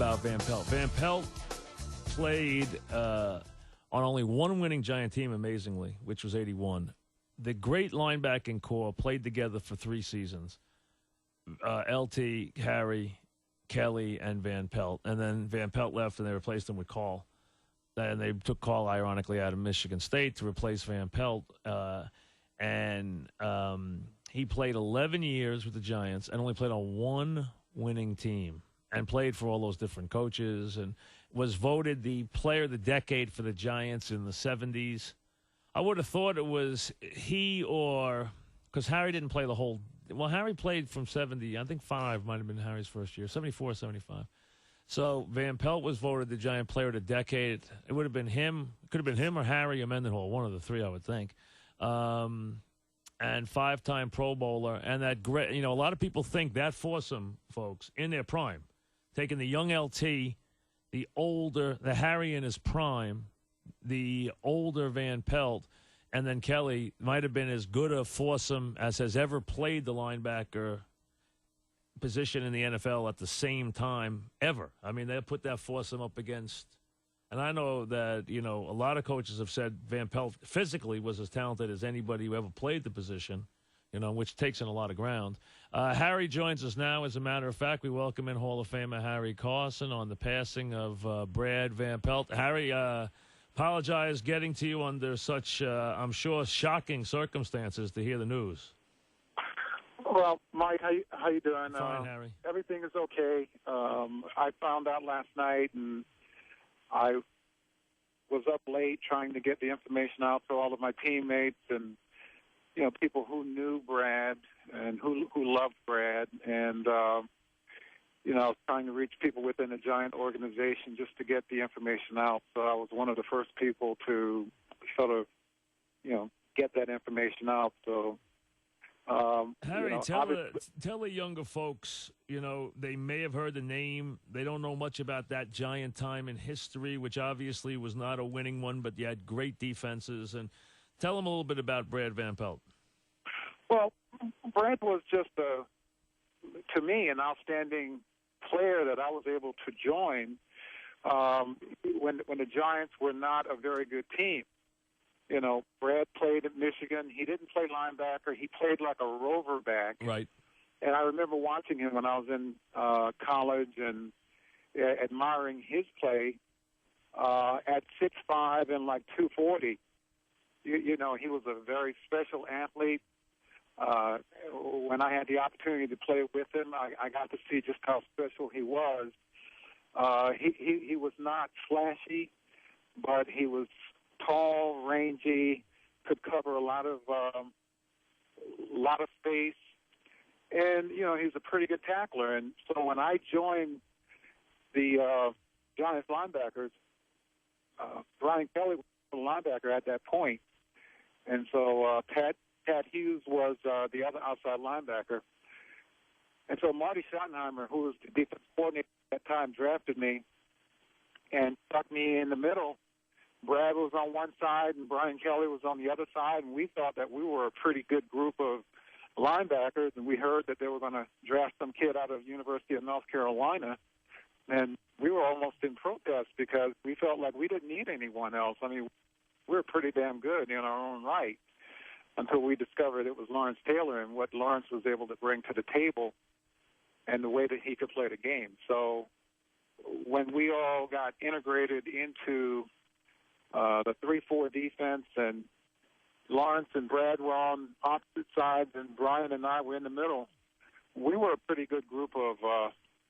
about Van Pelt. Van Pelt played on only one winning Giant team, amazingly, which was 81. The great linebacking core played together for 3 seasons. LT, Harry, Kelly, and Van Pelt. And then Van Pelt left, and they replaced him with Carl. And they took Carl, ironically, out of Michigan State to replace Van Pelt. He played 11 years with the Giants and only played on one winning team and played for all those different coaches and was voted the player of the decade for the Giants in the 70s. I would have thought it was he or – because Harry didn't play the whole – well, Harry played from 70. I think 5 might have been Harry's first year, 74, 75. So Van Pelt was voted the Giant player of the decade. It would have been him. It could have been him or Harry or Mendenhall, one of the 3, I would think. And 5-time Pro Bowler. And that great, a lot of people think that foursome, folks, in their prime, taking the young LT, the Harry in his prime, the older Van Pelt, and then Kelly might have been as good a foursome as has ever played the linebacker position in the NFL at the same time ever. I mean, they put that foursome up against, and I know that, a lot of coaches have said Van Pelt physically was as talented as anybody who ever played the position, which takes in a lot of ground. Harry joins us now. As a matter of fact, we welcome in Hall of Famer Harry Carson on the passing of Brad Van Pelt. Harry, apologize getting to you under such, I'm sure, shocking circumstances to hear the news. Well, Mike, how you doing? Fine, Harry. Everything is okay. I found out last night, and I was up late trying to get the information out to all of my teammates and people who knew Brad and who loved Brad, and I was trying to reach people within the Giant organization just to get the information out. So I was one of the first people to sort of get that information out. So. Harry, tell the younger folks, they may have heard the name. They don't know much about that Giant time in history, which obviously was not a winning one, but you had great defenses. And tell them a little bit about Brad Van Pelt. Well, Brad was just, to me, an outstanding player that I was able to join when the Giants were not a very good team. Brad played at Michigan. He didn't play linebacker. He played like a rover back. Right. And I remember watching him when I was in college and admiring his play at 6'5" and like 240. He was a very special athlete. When I had the opportunity to play with him, I got to see just how special he was. He was not flashy, but he was tall, rangy, could cover a lot of space, and he was a pretty good tackler. And so when I joined the Giants linebackers, Brian Kelly was the linebacker at that point, and so Pat Hughes was the other outside linebacker. And so Marty Schottenheimer, who was the defensive coordinator at that time, drafted me and stuck me in the middle. Brad was on one side and Brian Kelly was on the other side, and we thought that we were a pretty good group of linebackers, and we heard that they were going to draft some kid out of University of North Carolina, and we were almost in protest because we felt like we didn't need anyone else. I mean, we were pretty damn good in our own right until we discovered it was Lawrence Taylor and what Lawrence was able to bring to the table and the way that he could play the game. So when we all got integrated into the 3-4 defense, and Lawrence and Brad were on opposite sides, and Brian and I were in the middle, we were a pretty good group of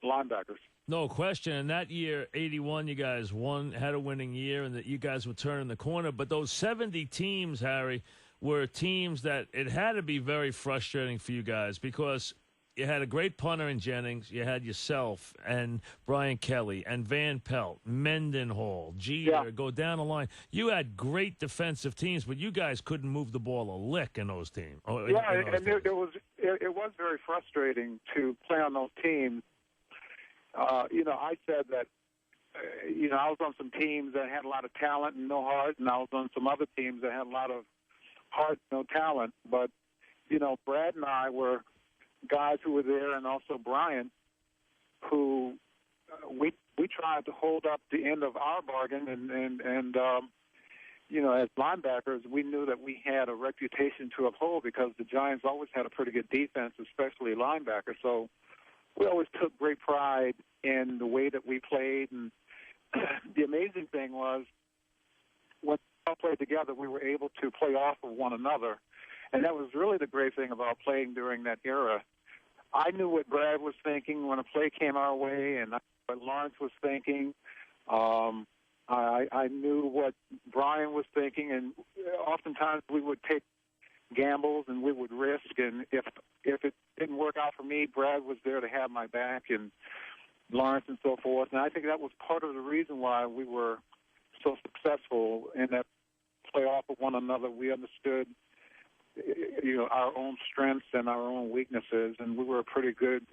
linebackers. No question. And that year, 81, you guys had a winning year, and that you guys were turning the corner. But those 70 teams, Harry, were teams that it had to be very frustrating for you guys because you had a great punter in Jennings. You had yourself and Brian Kelly and Van Pelt, Mendenhall, Jeter, go down the line. You had great defensive teams, but you guys couldn't move the ball a lick in those teams. It was very frustrating to play on those teams. I said that, I was on some teams that had a lot of talent and no heart, and I was on some other teams that had a lot of heart, no talent. But, Brad and I were guys who were there, and also Brian, who we we tried to hold up the end of our bargain, and as linebackers, we knew that we had a reputation to uphold because the Giants always had a pretty good defense, especially linebackers. So we always took great pride in the way that we played. And the amazing thing was when we all played together, we were able to play off of one another. And that was really the great thing about playing during that era. I knew what Brad was thinking when a play came our way, and what Lawrence was thinking. I knew what Brian was thinking, and oftentimes we would take gambles and we would risk. And if it didn't work out for me, Brad was there to have my back, and Lawrence and so forth. And I think that was part of the reason why we were so successful in that playoff with one another. We understood, our own strengths and our own weaknesses, and we were a pretty good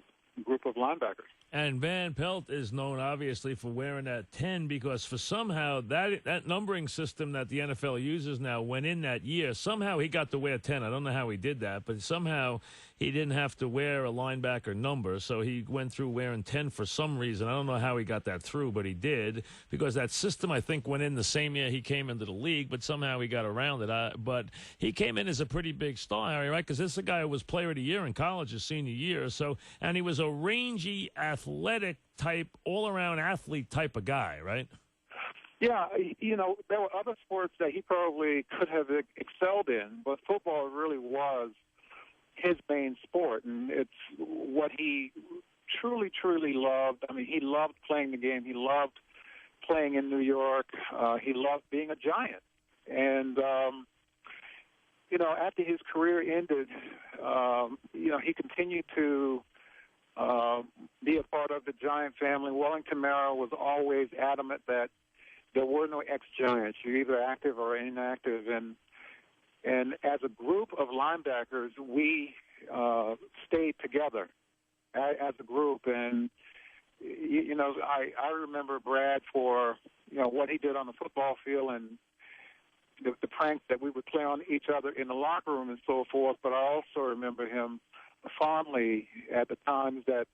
group of linebackers. And Van Pelt is known, obviously, for wearing that 10 because for somehow that numbering system that the NFL uses now went in that year. Somehow he got to wear 10. I don't know how he did that, but somehow he didn't have to wear a linebacker number, so he went through wearing 10 for some reason. I don't know how he got that through, but he did because that system, I think, went in the same year he came into the league, but somehow he got around it. But he came in as a pretty big star, Harry, right? Because this is a guy who was player of the year in college his senior year, and he was a rangy, athletic type, all-around athlete type of guy, right? Yeah, there were other sports that he probably could have excelled in, but football really was his main sport, and it's what he truly, truly loved. I mean, he loved playing the game. He loved playing in New York. He loved being a Giant. And, after his career ended, he continued to be a part of the Giant family. Wellington Mara was always adamant that there were no ex-Giants. You're either active or inactive. And as a group of linebackers, we stayed together as a group. And, I remember Brad for, what he did on the football field and the pranks that we would play on each other in the locker room and so forth. But I also remember him fondly at the times that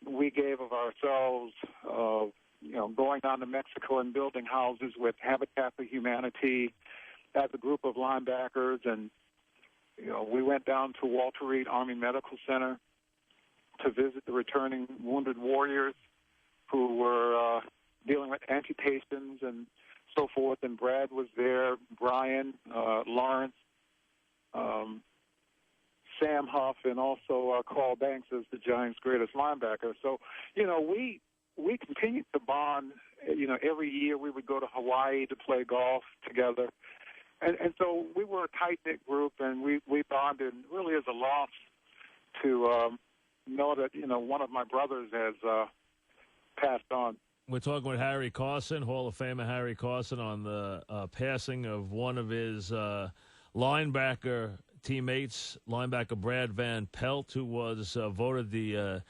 we gave of ourselves, going down to Mexico and building houses with Habitat for Humanity as a group of linebackers. And, we went down to Walter Reed Army Medical Center to visit the returning wounded warriors who were dealing with amputations and so forth. And Brad was there, Brian, Lawrence, Sam Huff, and also Carl Banks as the Giants' greatest linebacker. So, we continued to bond. Every year we would go to Hawaii to play golf together. And so we were a tight-knit group, and we bonded. Really is a loss to know that, one of my brothers has passed on. We're talking with Harry Carson, Hall of Famer Harry Carson, on the passing of one of his linebacker teammates, linebacker Brad Van Pelt, who was voted the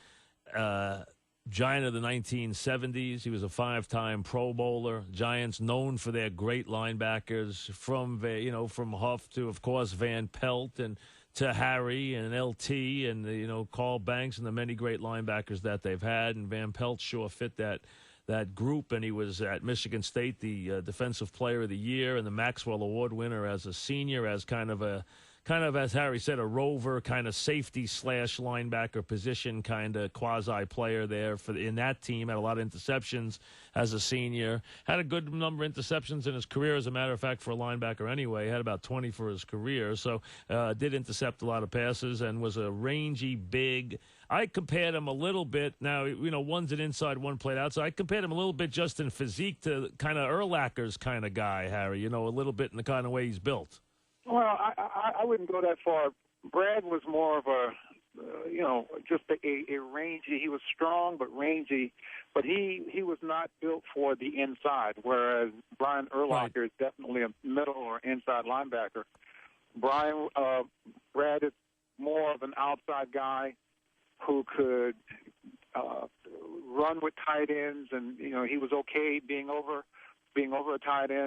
Giant of the 1970s. He was a 5-time Pro Bowler. Giants known for their great linebackers, from Huff to, of course, Van Pelt, and to Harry and LT and Carl Banks and the many great linebackers that they've had. And Van Pelt sure fit that group, and he was at Michigan State the Defensive Player of the Year and the Maxwell Award winner as a senior, as kind of, as Harry said, a rover, kind of safety / linebacker position, kind of quasi player there in that team. Had a lot of interceptions as a senior. Had a good number of interceptions in his career, as a matter of fact, for a linebacker anyway. Had about 20 for his career. So did intercept a lot of passes and was a rangy, big. I compared him a little bit. Now, one's an inside, one played outside. I compared him a little bit just in physique to kind of Urlacher's kind of guy, Harry, a little bit in the kind of way he's built. Well, I wouldn't go that far. Brad was more of a, just a rangy. He was strong but rangy, but he was not built for the inside, whereas Brian Urlacher is definitely a middle or inside linebacker. Brad is more of an outside guy who could run with tight ends, and he was okay being over a tight end.